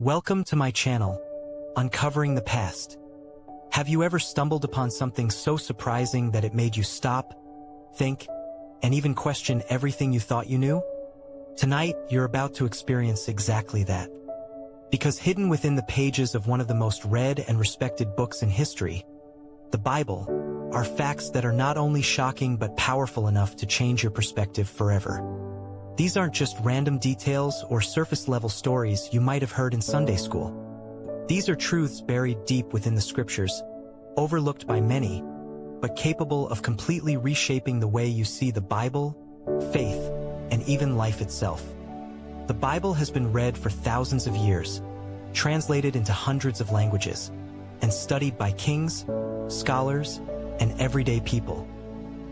Welcome to my channel, Uncovering the Past. Have you ever stumbled upon something so surprising that it made you stop, think, and even question everything you thought you knew? Tonight, you're about to experience exactly that. Because hidden within the pages of one of the most read and respected books in history, the Bible, are facts that are not only shocking but powerful enough to change your perspective forever. These aren't just random details or surface-level stories you might have heard in Sunday school. These are truths buried deep within the scriptures, overlooked by many, but capable of completely reshaping the way you see the Bible, faith, and even life itself. The Bible has been read for thousands of years, translated into hundreds of languages, and studied by kings, scholars, and everyday people.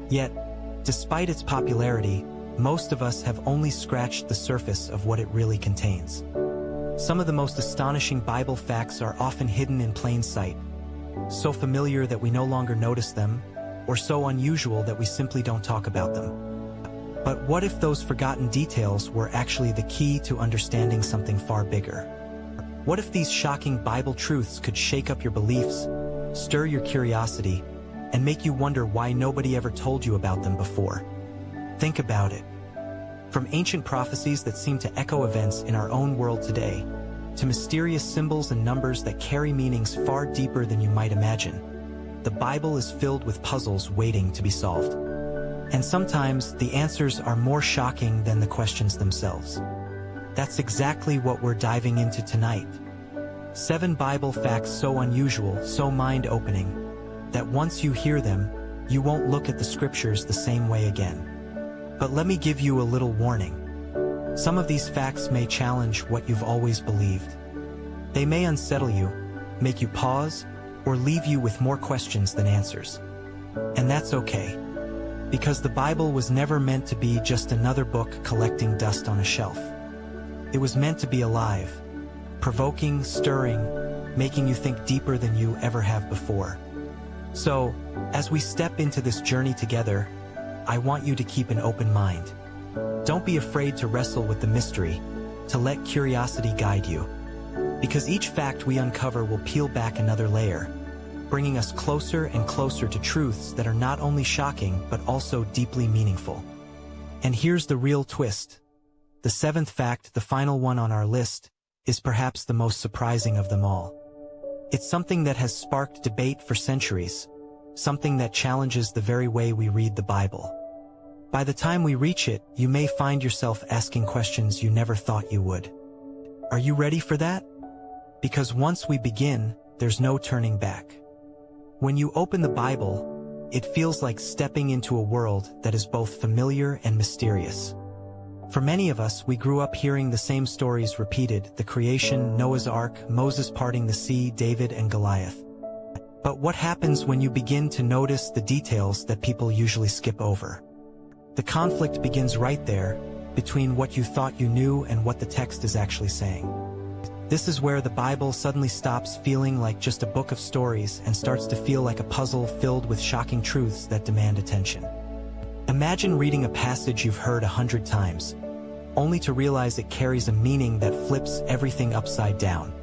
Yet, despite its popularity, most of us have only scratched the surface of what it really contains. Some of the most astonishing Bible facts are often hidden in plain sight, so familiar that we no longer notice them, or so unusual that we simply don't talk about them. But what if those forgotten details were actually the key to understanding something far bigger? What if these shocking Bible truths could shake up your beliefs, stir your curiosity, and make you wonder why nobody ever told you about them before? Think about it. From ancient prophecies that seem to echo events in our own world today, to mysterious symbols and numbers that carry meanings far deeper than you might imagine, the Bible is filled with puzzles waiting to be solved. And sometimes the answers are more shocking than the questions themselves. That's exactly what we're diving into tonight. 7 Bible facts so unusual, so mind-opening, that once you hear them, you won't look at the scriptures the same way again. But let me give you a little warning. Some of these facts may challenge what you've always believed. They may unsettle you, make you pause, or leave you with more questions than answers. And that's okay, because the Bible was never meant to be just another book collecting dust on a shelf. It was meant to be alive, provoking, stirring, making you think deeper than you ever have before. So, as we step into this journey together, I want you to keep an open mind. Don't be afraid to wrestle with the mystery, to let curiosity guide you. Because each fact we uncover will peel back another layer, bringing us closer and closer to truths that are not only shocking but also deeply meaningful. And here's the real twist. The 7th fact, the final one on our list, is perhaps the most surprising of them all. It's something that has sparked debate for centuries, something that challenges the very way we read the Bible. By the time we reach it, you may find yourself asking questions you never thought you would. Are you ready for that? Because once we begin, there's no turning back. When you open the Bible, it feels like stepping into a world that is both familiar and mysterious. For many of us, we grew up hearing the same stories repeated: the creation, Noah's Ark, Moses parting the sea, David and Goliath. But what happens when you begin to notice the details that people usually skip over? The conflict begins right there, between what you thought you knew and what the text is actually saying. This is where the Bible suddenly stops feeling like just a book of stories and starts to feel like a puzzle filled with shocking truths that demand attention. Imagine reading a passage you've heard 100 times, only to realize it carries a meaning that flips everything upside down.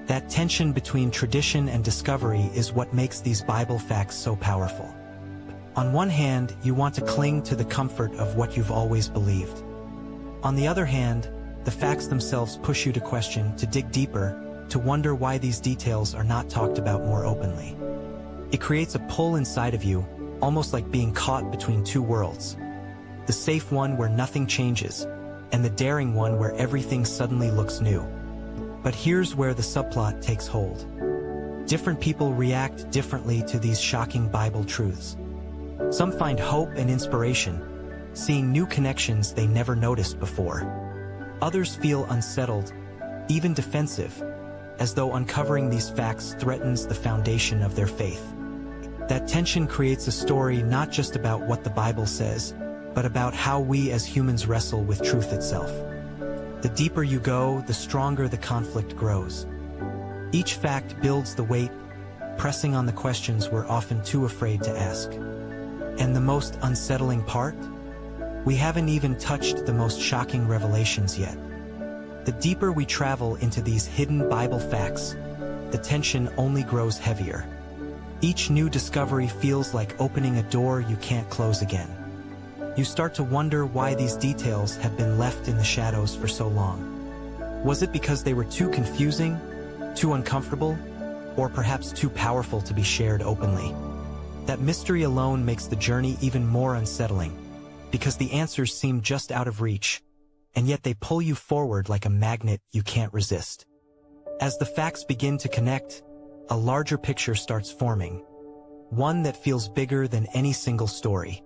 That tension between tradition and discovery is what makes these Bible facts so powerful. On one hand, you want to cling to the comfort of what you've always believed. On the other hand, the facts themselves push you to question, to dig deeper, to wonder why these details are not talked about more openly. It creates a pull inside of you, almost like being caught between two worlds. The safe one where nothing changes, and the daring one where everything suddenly looks new. But here's where the subplot takes hold. Different people react differently to these shocking Bible truths. Some find hope and inspiration, seeing new connections they never noticed before. Others feel unsettled, even defensive, as though uncovering these facts threatens the foundation of their faith. That tension creates a story not just about what the Bible says, but about how we as humans wrestle with truth itself. The deeper you go, the stronger the conflict grows. Each fact builds the weight, pressing on the questions we're often too afraid to ask. And the most unsettling part? We haven't even touched the most shocking revelations yet. The deeper we travel into these hidden Bible facts, the tension only grows heavier. Each new discovery feels like opening a door you can't close again. You start to wonder why these details have been left in the shadows for so long. Was it because they were too confusing, too uncomfortable, or perhaps too powerful to be shared openly? That mystery alone makes the journey even more unsettling, because the answers seem just out of reach, and yet they pull you forward like a magnet you can't resist. As the facts begin to connect, a larger picture starts forming, one that feels bigger than any single story.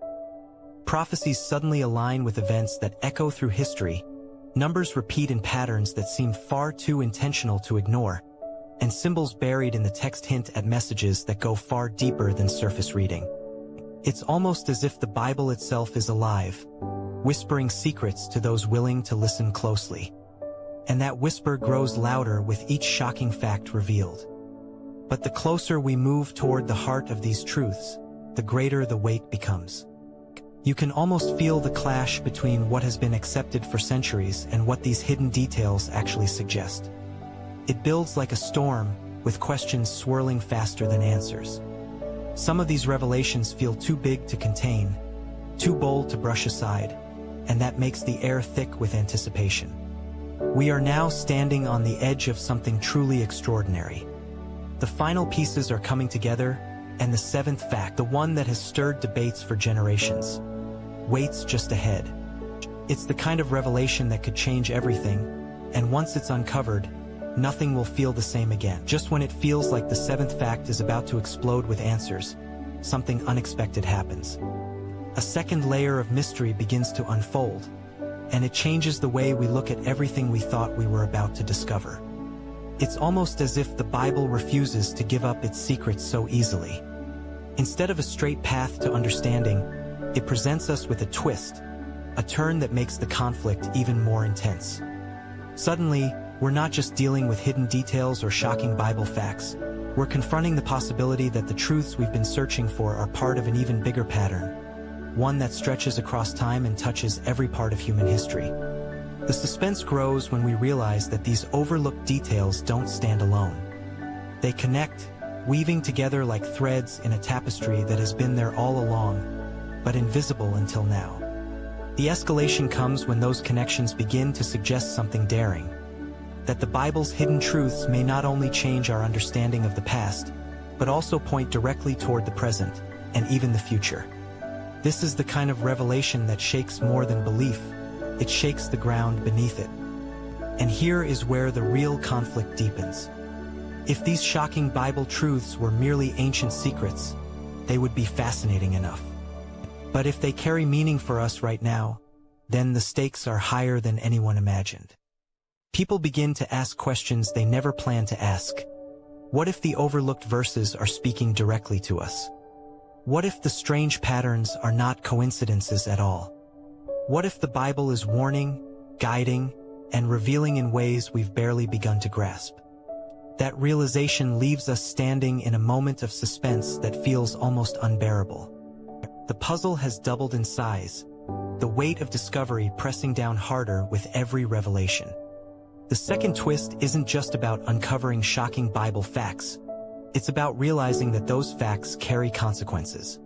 Prophecies suddenly align with events that echo through history, numbers repeat in patterns that seem far too intentional to ignore, and symbols buried in the text hint at messages that go far deeper than surface reading. It's almost as if the Bible itself is alive, whispering secrets to those willing to listen closely. And that whisper grows louder with each shocking fact revealed. But the closer we move toward the heart of these truths, the greater the weight becomes. You can almost feel the clash between what has been accepted for centuries and what these hidden details actually suggest. It builds like a storm, with questions swirling faster than answers. Some of these revelations feel too big to contain, too bold to brush aside, and that makes the air thick with anticipation. We are now standing on the edge of something truly extraordinary. The final pieces are coming together, and the seventh fact, the one that has stirred debates for generations, waits just ahead. It's the kind of revelation that could change everything, and once it's uncovered, nothing will feel the same again. Just when it feels like the seventh fact is about to explode with answers, something unexpected happens. A second layer of mystery begins to unfold, and it changes the way we look at everything we thought we were about to discover. It's almost as if the Bible refuses to give up its secrets so easily. Instead of a straight path to understanding, it presents us with a twist, a turn that makes the conflict even more intense. Suddenly, we're not just dealing with hidden details or shocking Bible facts. We're confronting the possibility that the truths we've been searching for are part of an even bigger pattern, one that stretches across time and touches every part of human history. The suspense grows when we realize that these overlooked details don't stand alone. They connect, weaving together like threads in a tapestry that has been there all along, but invisible until now. The escalation comes when those connections begin to suggest something daring, that the Bible's hidden truths may not only change our understanding of the past, but also point directly toward the present, and even the future. This is the kind of revelation that shakes more than belief, it shakes the ground beneath it. And here is where the real conflict deepens. If these shocking Bible truths were merely ancient secrets, they would be fascinating enough. But if they carry meaning for us right now, then the stakes are higher than anyone imagined. People begin to ask questions they never planned to ask. What if the overlooked verses are speaking directly to us? What if the strange patterns are not coincidences at all? What if the Bible is warning, guiding, and revealing in ways we've barely begun to grasp? That realization leaves us standing in a moment of suspense that feels almost unbearable. The puzzle has doubled in size, the weight of discovery pressing down harder with every revelation. The second twist isn't just about uncovering shocking Bible facts. It's about realizing that those facts carry consequences.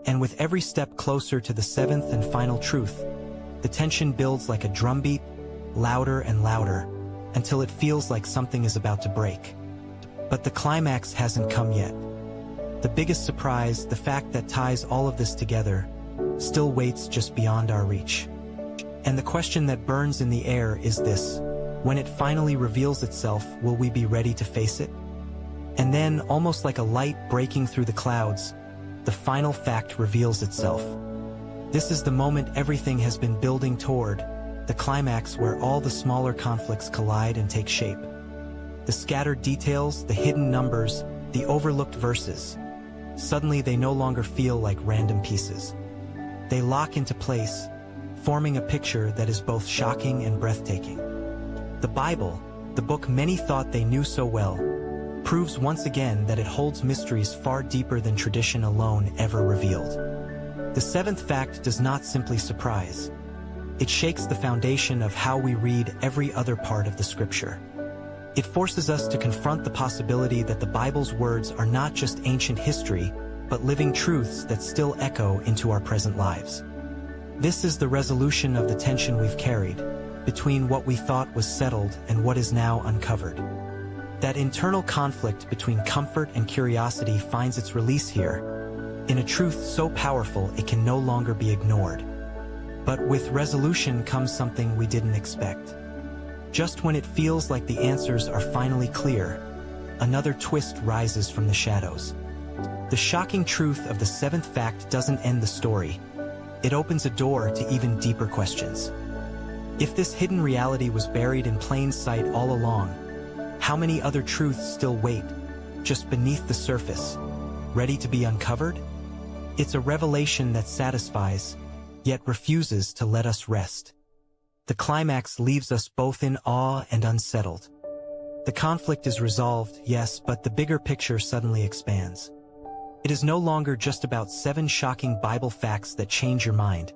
And with every step closer to the seventh and final truth, the tension builds like a drumbeat, louder and louder, until it feels like something is about to break. But the climax hasn't come yet. The biggest surprise, the fact that ties all of this together, still waits just beyond our reach. And the question that burns in the air is this: when it finally reveals itself, will we be ready to face it? And then, almost like a light breaking through the clouds, the final fact reveals itself. This is the moment everything has been building toward, the climax where all the smaller conflicts collide and take shape. The scattered details, the hidden numbers, the overlooked verses, suddenly they no longer feel like random pieces. They lock into place, forming a picture that is both shocking and breathtaking. The Bible, the book many thought they knew so well, proves once again that it holds mysteries far deeper than tradition alone ever revealed. The seventh fact does not simply surprise. It shakes the foundation of how we read every other part of the scripture. It forces us to confront the possibility that the Bible's words are not just ancient history, but living truths that still echo into our present lives. This is the resolution of the tension we've carried, between what we thought was settled and what is now uncovered. That internal conflict between comfort and curiosity finds its release here, in a truth so powerful it can no longer be ignored. But with resolution comes something we didn't expect. Just when it feels like the answers are finally clear, another twist rises from the shadows. The shocking truth of the seventh fact doesn't end the story. It opens a door to even deeper questions. If this hidden reality was buried in plain sight all along, how many other truths still wait, just beneath the surface, ready to be uncovered? It's a revelation that satisfies, yet refuses to let us rest. The climax leaves us both in awe and unsettled. The conflict is resolved, yes, but the bigger picture suddenly expands. It is no longer just about 7 shocking Bible facts that change your mind.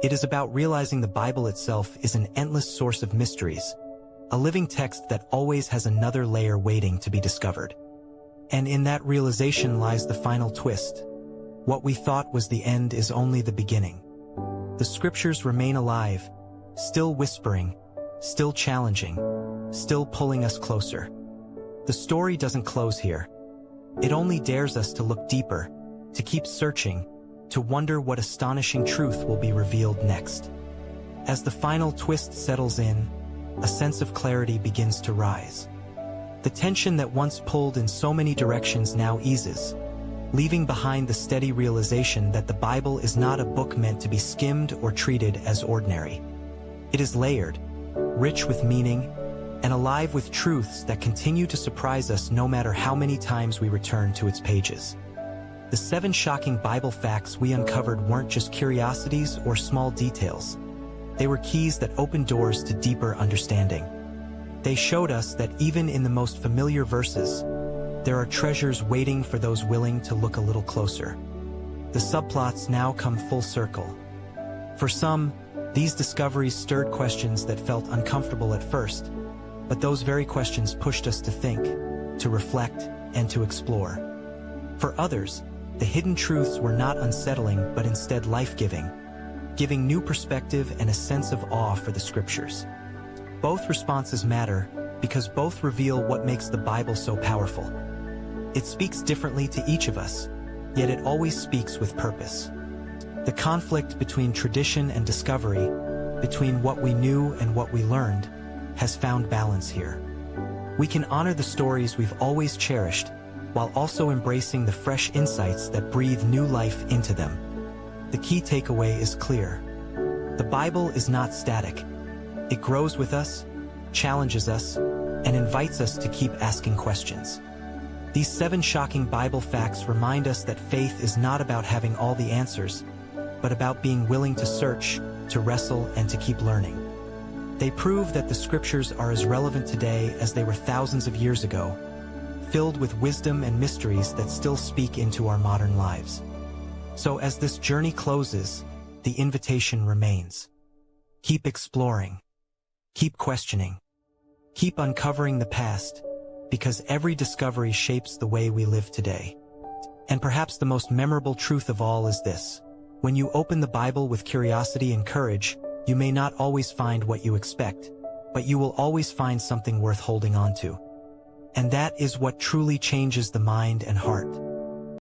It is about realizing the Bible itself is an endless source of mysteries, a living text that always has another layer waiting to be discovered. And in that realization lies the final twist. What we thought was the end is only the beginning. The scriptures remain alive, still whispering, still challenging, still pulling us closer. The story doesn't close here. It only dares us to look deeper, to keep searching, to wonder what astonishing truth will be revealed next. As the final twist settles in, a sense of clarity begins to rise. The tension that once pulled in so many directions now eases, leaving behind the steady realization that the Bible is not a book meant to be skimmed or treated as ordinary. It is layered, rich with meaning, and alive with truths that continue to surprise us no matter how many times we return to its pages. The 7 shocking Bible facts we uncovered weren't just curiosities or small details. They were keys that opened doors to deeper understanding. They showed us that even in the most familiar verses, there are treasures waiting for those willing to look a little closer. The subplots now come full circle. For some, these discoveries stirred questions that felt uncomfortable at first, but those very questions pushed us to think, to reflect, and to explore. For others, the hidden truths were not unsettling but instead life-giving, giving new perspective and a sense of awe for the scriptures. Both responses matter because both reveal what makes the Bible so powerful. It speaks differently to each of us, yet it always speaks with purpose. The conflict between tradition and discovery, between what we knew and what we learned, has found balance here. We can honor the stories we've always cherished, while also embracing the fresh insights that breathe new life into them. The key takeaway is clear. The Bible is not static. It grows with us, challenges us, and invites us to keep asking questions. These 7 shocking Bible facts remind us that faith is not about having all the answers, but about being willing to search, to wrestle, and to keep learning. They prove that the scriptures are as relevant today as they were thousands of years ago, filled with wisdom and mysteries that still speak into our modern lives. So as this journey closes, the invitation remains. Keep exploring. Keep questioning. Keep uncovering the past, because every discovery shapes the way we live today. And perhaps the most memorable truth of all is this: when you open the Bible with curiosity and courage, you may not always find what you expect, but you will always find something worth holding on to. And that is what truly changes the mind and heart.